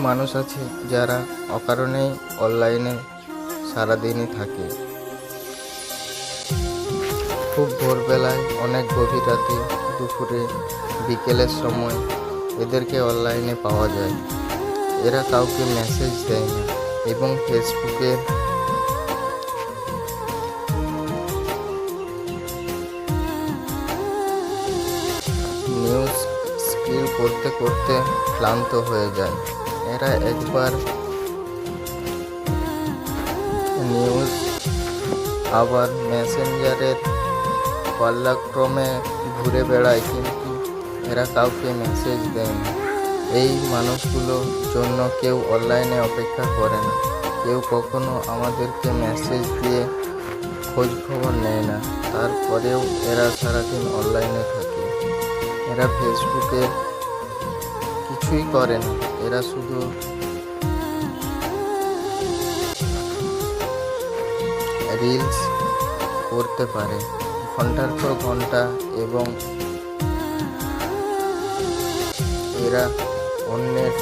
মানুষ আছে যারা অকারণেই অনলাইনে সারাদিনই থাকে। খুব ভোরবেলায়, অনেক গভীর রাতে, দুপুরে, বিকেলের সময় এদেরকে অনলাইনে পাওয়া যায়। এরা কাউকে মেসেজ দেয় না এবং ফেসবুকের নিউজ স্ক্রল করতে করতে ক্লান্ত হয়ে যায়। এরা একবার নিউজ আবার মেসেঞ্জারের পাল্লাক্রমে ঘুরে বেড়ায়, কিন্তু এরা কাউকে মেসেজ দেয় না। এই মানুষগুলোর জন্য কেউ অনলাইনে অপেক্ষা করে না, কেউ কখনো আমাদেরকে মেসেজ দিয়ে খোঁজ খবর নেয় না। তারপরেও এরা সারাদিন অনলাইনে থাকে। এরা ফেসবুকে কিছুই করে না, এরা শুধু রিলস করতে পারে ঘন্টার পর ঘন্টা, এবং এরা অন্যের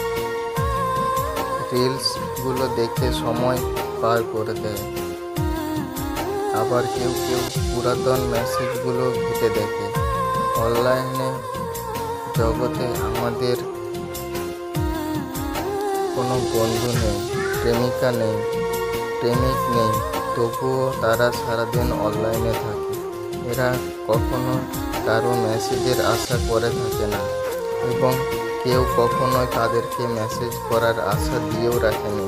রিলসগুলো দেখে সময় পার করে দেয়। আবার কেউ কেউ পুরাতন মেসেজগুলো ঘেঁটে দেখে। অনলাইনে জগতে আমাদের কোনো বন্ধু নেই, প্রেমিকা নেই, প্রেমিক নেই, তবুও তারা সারাদিন অনলাইনে থাকে। এরা কখনো কারো মেসেজের আশা করে থাকে না, এবং কেউ কখনোই তাদেরকে মেসেজ করার আশা দিয়েও রাখেনি।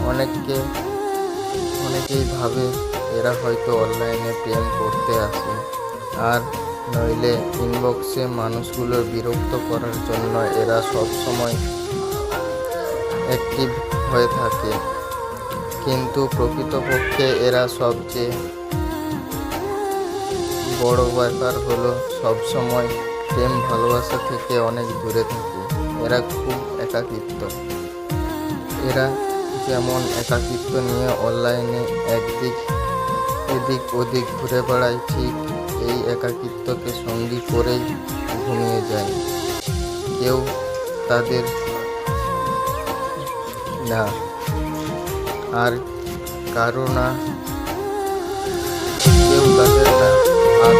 অনেকেই ভাবে এরা হয়তো অনলাইনে প্রেম করতে আসে, আর নইলে ইনবক্সে মানুষগুলোর বিরক্ত করার জন্য এরা সবসময় অ্যাক্টিভ হয়ে থাকে। কিন্তু প্রকৃতপক্ষে এরা সবচেয়ে বড় ব্যাপার হলো সবসময় প্রেম ভালোবাসা থেকে অনেক দূরে থাকে। এরা খুব একাকিত্ব। এরা যেমন একাকিত্ব নিয়ে অনলাইনে এদিক ওদিক ঘুরে বেড়ায়, ঠিক এই একাকিত্বকে সঙ্গী করেই ঘুমিয়ে যায়। কেউ তাদের না, আর কারো না, কেউ তাদের না, আর